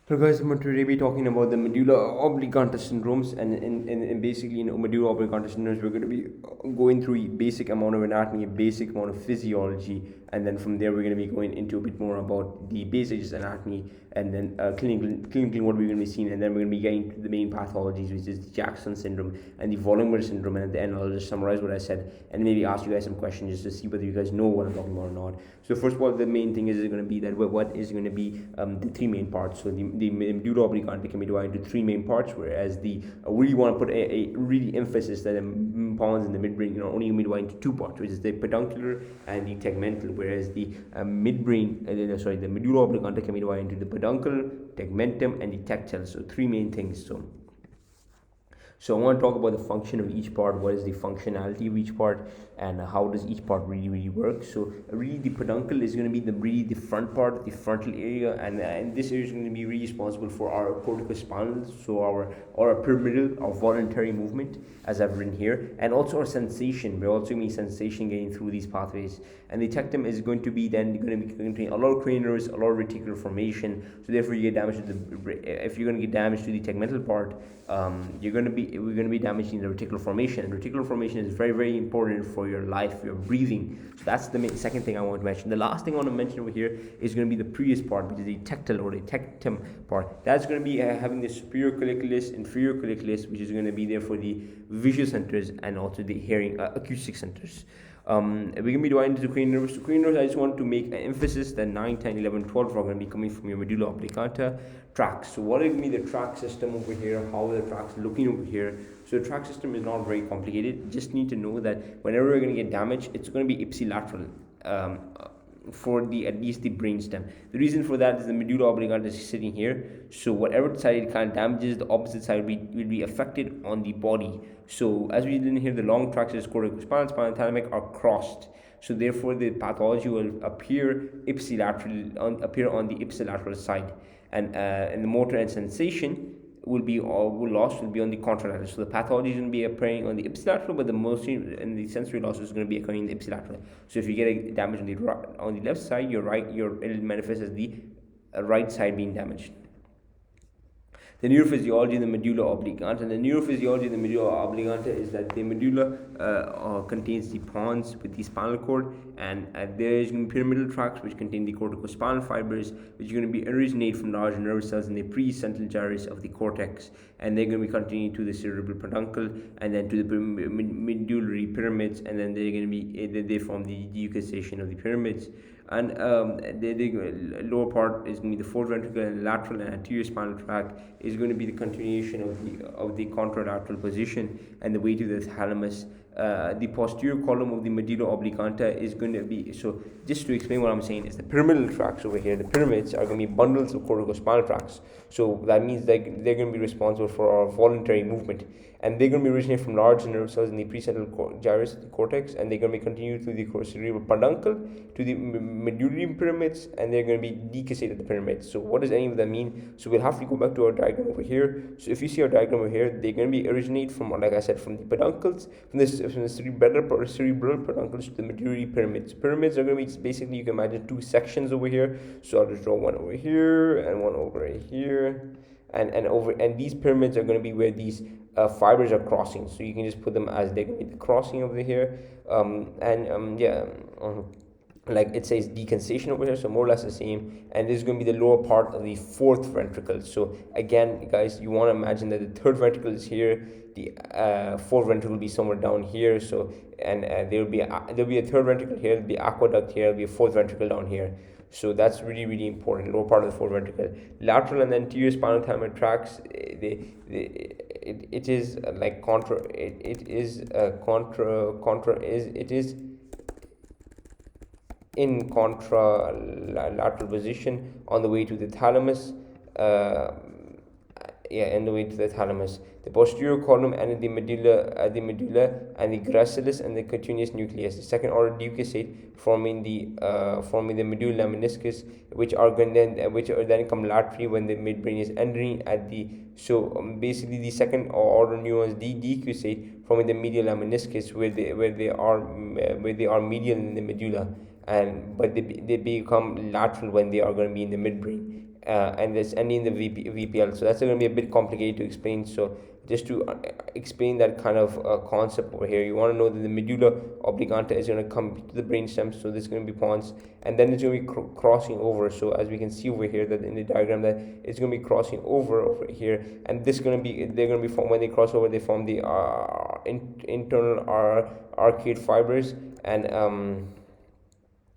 So guys, I'm going to today be talking about the medulla oblongata syndromes, and basically, medulla oblongata syndromes, we're going to be going through a basic amount of anatomy, a basic amount of physiology, and then from there we're going to be going into a bit more about the basic anatomy, and then clinically what we're going to be seeing, and then we're going to be getting to the main pathologies, which is the Jackson syndrome and the volumeter syndrome, and at the end I'll just summarize what I said and maybe ask you guys some questions just to see whether you guys know what I'm talking about or not. So first of all, the main thing is going to be that what is going to be the three main parts. So the medulla oblongata can be divided into three main parts, whereas the really want to put a really emphasis that pons in the midbrain only can be divided into two parts, which is the peduncular and the tegmental, whereas the the medulla oblongata can be divided into the peduncle, tegmentum, and the tectal. So three main things. So I want to talk about the function of each part. What is the functionality of each part, and how does each part really work? So really, the peduncle is going to be the front part, the frontal area, and this area is going to be really responsible for our corticospinal, so our pyramidal, our voluntary movement, as I've written here, and also our sensation. We're also going to be sensation getting through these pathways. And the tectum is going to be containing a lot of cranial nerves, a lot of reticular formation. So therefore, you get damage to if you're going to get damage to the tegmental part, we're going to be damaging the reticular formation. And reticular formation is very, very important for your life, your breathing. So that's the second thing I want to mention. The last thing I want to mention over here is going to be the previous part, which is the tectal or the tectum part. That's going to be having the superior colliculus, inferior colliculus, which is going to be there for the visual centers and also the hearing acoustic centers. We're going to be dividing into cranial nerves. So cranial nerves, I just want to make an emphasis that 9, 10, 11, 12 are going to be coming from your medulla oblongata. Tracts. So what is going to be the tract system over here? How are the tracts looking over here? So the tract system is not very complicated. Just need to know that whenever we're going to get damage, it's going to be ipsilateral. For at least the brainstem. The reason for that is the medulla oblongata is sitting here. So whatever side it kind of damages, the opposite side will be affected on the body. So as we did in here, the long tracts, corticospinal, spinal, thalamic are crossed. So therefore, the pathology will appear on the ipsilateral side, and the motor and sensation will be on the contralateral. So the pathology is going to be appearing on the ipsilateral, but the motion and the sensory loss is going to be occurring in the ipsilateral. So if you get a damage on the left side, it'll manifest as the right side being damaged. The neurophysiology in the medulla oblongata. And the neurophysiology in the medulla oblongata is that the medulla contains the pons with the spinal cord, and there is going to be pyramidal tracts which contain the corticospinal fibers, which are going to be originate from large nerve cells in the precentral gyrus of the cortex, and they're going to be continuing to the cerebral peduncle, and then to the medullary pyramids, and then they're going to be they form the decussation of the pyramids. And the lower part is going to be the fourth ventricle, and lateral and anterior spinal tract is going to be the continuation of the contralateral position and the way to the thalamus. The posterior column of the medulla oblongata is going to be, so just to explain what I'm saying, is the pyramidal tracts over here. The pyramids are going to be bundles of corticospinal tracts. So that means that they're going to be responsible for our voluntary movement, and they're going to be originated from large nerve cells in the precentral gyrus of the cortex, and they're going to be continued through the cerebral peduncle to the medullary pyramids, and they're going to be decussated at the pyramids. So what does any of that mean? So we'll have to go back to our diagram over here. So if you see our diagram over here, they're going to be originate from, like I said, from the peduncles, from the cerebral peduncles to the medullary pyramids. Pyramids are going to be basically, you can imagine, two sections over here. So I'll just draw one over here and one over here, and these pyramids are going to be where these fibers are crossing. So you can just put them as they're going to be the crossing over here, like it says decussation over here, so more or less the same. And this is going to be the lower part of the fourth ventricle. So again, guys, you want to imagine that the third ventricle is here, the fourth ventricle will be somewhere down here. So and there'll be a third ventricle here, there'll be aqueduct here, there'll be a fourth ventricle down here. So that's really, really important. Lower part of the fourth ventricle, lateral and anterior spinal thalamic tracts. It is like contra. It is in contralateral position on the way to the thalamus. In the way to the thalamus, the posterior column, and the medulla, and the gracilis, and the continuous nucleus. The second order decussate, forming the medulla meniscus, which are then come laterally when the midbrain is entering at the. So basically, the second order neurons decussate, forming the medulla meniscus, where they are medial in the medulla, but they become lateral when they are going to be in the midbrain. and this ending in the VPL. So that's going to be a bit complicated to explain. So just to explain that kind of concept over here, you want to know that the medulla oblongata is going to come to the brainstem. So this is going to be pons, and then it's going to be crossing over. So as we can see over here, that in the diagram, that it's going to be crossing over here, and this is going to be, they're going to be formed when they cross over. They form the internal arcade fibers, and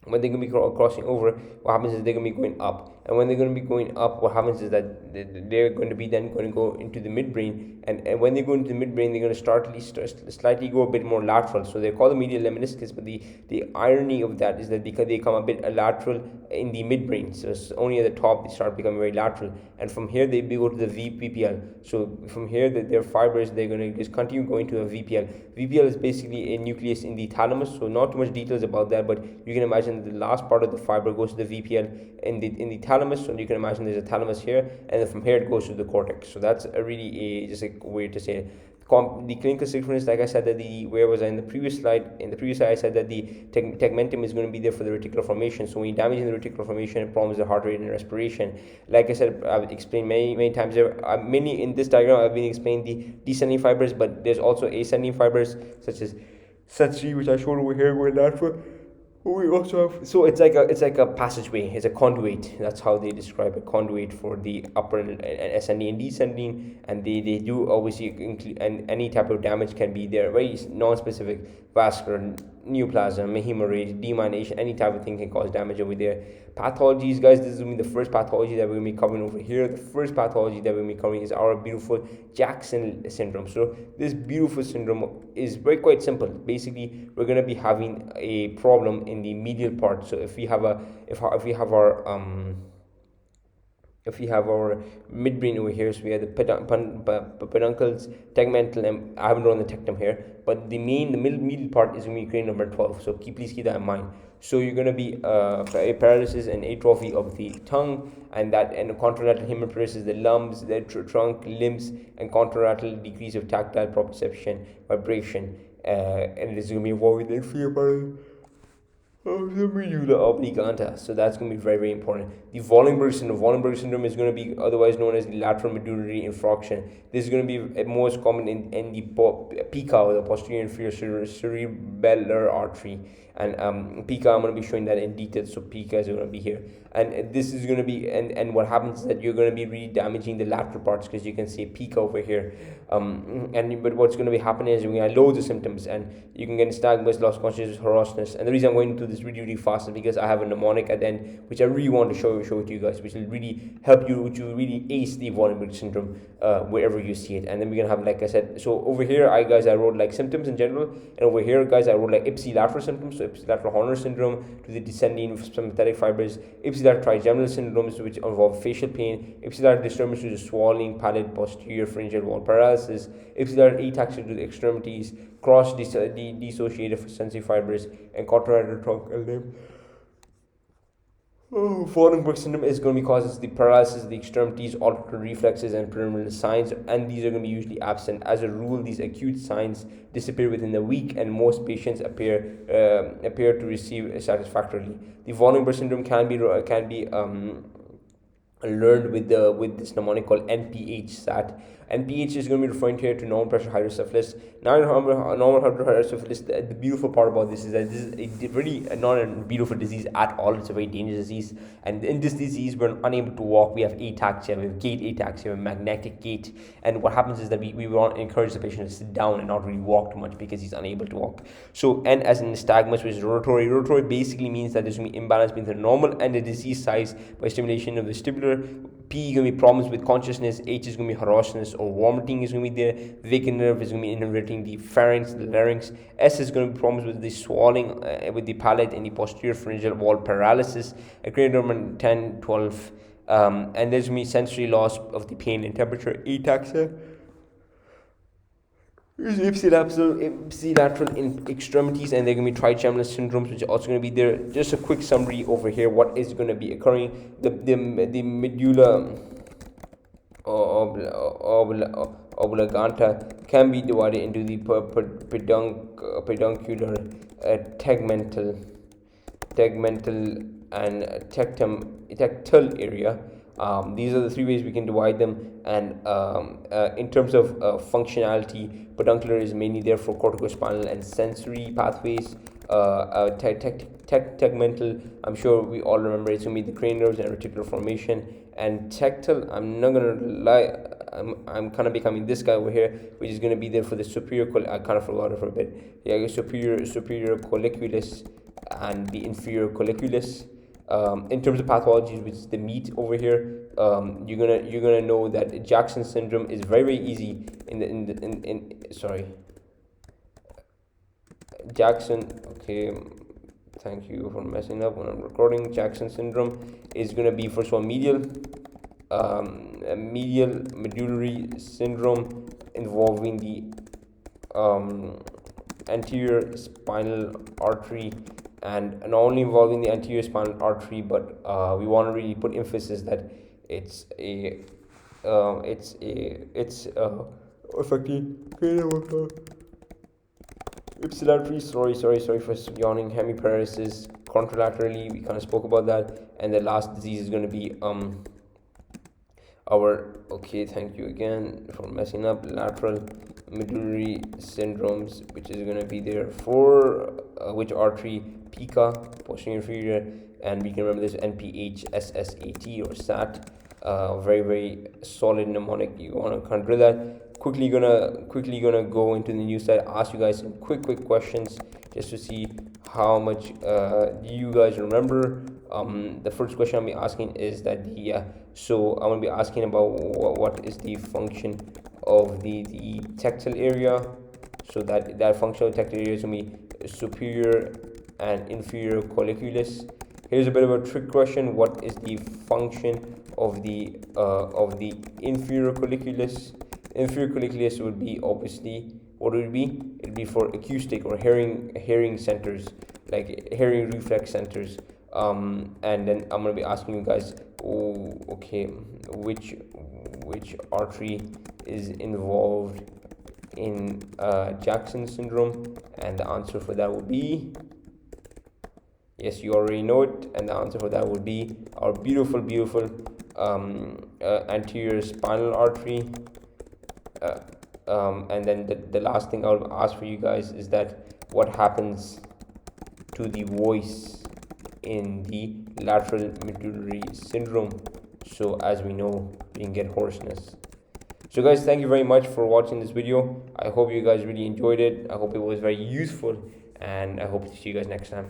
when they're going to be crossing over, what happens is they're going to be going up. And when they're going to be going up, what happens is that they're going to be then going to go into the midbrain. And when they go into the midbrain, they're going to slightly go a bit more lateral. So they're called the medial lemniscus, but the irony of that is that because they come a bit lateral in the midbrain, so it's only at the top they start becoming very lateral. And from here, they go to the VPL. So from here, their fibers, they're going to just continue going to a VPL. VPL is basically a nucleus in the thalamus, so not too much details about that, but you can imagine the last part of the fiber goes to the VPL in the thalamus. So you can imagine there's a thalamus here, and then from here it goes to the cortex. So that's a really just a way to say it. The clinical significance, like I said, that where was I in the previous slide? In the previous slide, I said that the tegmentum is going to be there for the reticular formation. So when you damage the reticular formation, it problems the heart rate and respiration. Like I said, I've explained many times. Many in this diagram, I've been explaining the descending fibers, but there's also ascending fibers such as SET3, which I showed over here, going lateral. We also have, so it's like a passageway, it's a conduit. That's how they describe a conduit for the upper and ascending and descending. And they do obviously include, and any type of damage can be there, very non-specific, vascular, neoplasm, hemorrhage, demyelination, any type of thing can cause damage over there. Pathologies, guys, this is going to be the first pathology that we're going to be covering over here. The first pathology that we're going to be covering is our beautiful Jackson syndrome. So this beautiful syndrome is quite simple. Basically, we're going to be having a problem in the medial part. So if we have our midbrain over here, so we have the peduncles, tegmental, and I haven't drawn the tectum here, but the middle part is going to be cranium number 12. So please keep that in mind. So you're going to be a paralysis and atrophy of the tongue, and contralateral hemiparesis, the lungs, the trunk, limbs, and contralateral decrease of tactile proprioception, vibration, and it is going to be involved with the inferior part of the medulla oblongata. So that's going to be very, very important. The Wallenberg syndrome is going to be otherwise known as the lateral medullary infarction. This is going to be most common in the pica, or the posterior inferior cerebellar artery. And pica, I'm going to be showing that in detail. So pica is going to be here, and this is going to be, and what happens is that you're going to be really damaging the lateral parts, because you can see pica over here. But what's going to be happening is we have loads of symptoms, and you can get nystagmus, loss of consciousness, hoarseness. And the reason I'm going into this really fast is because I have a mnemonic at the end, which I really want to show to you guys, which will really help you to really ace the Wallenberg syndrome wherever you see it. And then we're gonna have, like I said, so over here I wrote like symptoms in general, and over here, guys, I wrote like ipsilateral symptoms. So ipsilateral Horner syndrome to the descending sympathetic fibers, ipsilateral trigeminal syndromes, which involve facial pain, ipsilateral disturbance to the swallowing, pallid, posterior pharyngeal wall paralysis, ipsilateral ataxia to the extremities, cross dissociative sensory fibers, and contralateral trunk and limb. Wallenberg syndrome is going to be causes the paralysis of the extremities, altered reflexes, and preliminary signs, and these are going to be usually absent. As a rule, these acute signs disappear within a week, and most patients appear to receive satisfactorily. The Wallenberg syndrome can be learned with this mnemonic called NPH SAT. NPH is going to be referring here to normal pressure hydrocephalus. Now, normal hydrocephalus, the beautiful part about this is that this is really not a beautiful disease at all. It's a very dangerous disease, and in this disease, we're unable to walk. We have ataxia, we have gait ataxia, we have magnetic gait, and what happens is that we want to encourage the patient to sit down and not really walk too much because he's unable to walk. So, N as in nystagmus, which is rotatory. Rotatory basically means that there's going to be imbalance between the normal and the disease size by stimulation of the vestibular. P is going to be problems with consciousness. H is going to be hoarseness or vomiting is going to be there. Vagus nerve is going to be innervating the pharynx, the larynx. S is going to be problems with the swallowing, with the palate and the posterior pharyngeal wall paralysis. Cranial 10, 12. And there's going to be sensory loss of the pain and temperature. Ataxia is ipsilateral in extremities, and they're going to be trigeminal syndromes, which are also going to be there. Just a quick summary over here, what is going to be occurring. The medulla oblongata can be divided into the peduncular, tegmental and tectal area. These are the three ways we can divide them. And in terms of functionality, peduncular is mainly there for corticospinal and sensory pathways. Tegmental, I'm sure we all remember, it's going to be the cranial nerves and reticular formation. And tactile, I'm not going to lie, I'm kind of becoming this guy over here, which is going to be there for the superior, I kind of forgot it for a bit. Yeah, superior colliculus and the inferior colliculus. In terms of pathologies, which is the meat over here, you're gonna know that Jackson syndrome is very easy Jackson. Okay, thank you for messing up when I'm recording. Jackson syndrome is gonna be, first of all, medial medullary syndrome involving the anterior spinal artery, and not only involving the anterior spinal artery, but we want to really put emphasis that it's affecting ipsilaterally, sorry for yawning, hemiparesis, contralaterally, we kind of spoke about that. And the last disease is going to be okay, thank you again for messing up, lateral medullary syndromes, which is going to be there for which artery? Pica, posterior inferior, and we can remember this NPH, SSAT or SAT. Very solid mnemonic. You want to kind of drill that. Quickly gonna go into the new side, ask you guys some quick questions just to see how much you guys remember. The first question I'll be asking is that so I'm gonna be asking about what is the function of the tactile area. So that functional tactile area is gonna be superior and inferior colliculus. Here's a bit of a trick question. What is the function of the inferior colliculus? Inferior colliculus would be, obviously, what would it be? It'd be for acoustic or hearing centers, like hearing reflex centers. And then I'm gonna be asking you guys, which artery is involved in Jackson syndrome? And the answer for that would be, yes, you already know it, and the answer for that would be our beautiful anterior spinal artery. And then the last thing I'll ask for you guys is that what happens to the voice in the lateral medullary syndrome? So as we know, we can get hoarseness. So guys, thank you very much for watching this video. I hope you guys really enjoyed it. I hope it was very useful, and I hope to see you guys next time.